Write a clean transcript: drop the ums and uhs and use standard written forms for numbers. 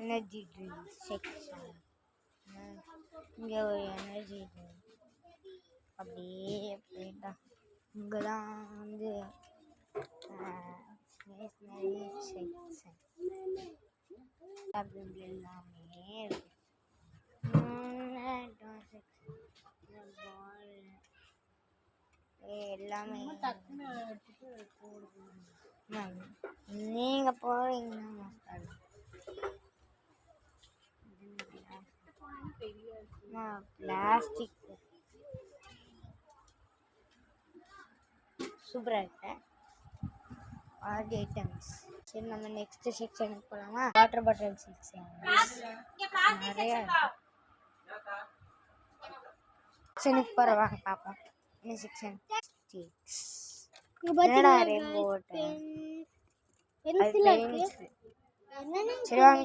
Energy drink section. இங்கே ஒரு energy drink அப்படியே போயிட்டா. இங்கே தான் வந்து ஸ்டேஷ்னரி செக்ஷன் எல்லாமே இருக்கு. எல்லாமே நீங்க போறீங்கன்னா பிளாஸ்டிக் சூப்பரா இருக்கு. Art items. சரி, நம்ம நெக்ஸ்ட் செக்ஷனுக்கு போகலாமா? வாட்டர் பாட்டில் செக்ஷன் நிறைய செக்ஷனுக்கு போகிறவாங்க பார்ப்போம். என்ன செக்ஷன்? ஸ்டிக்ஸ். என்னடா ரெயின்போ சரி வாங்க.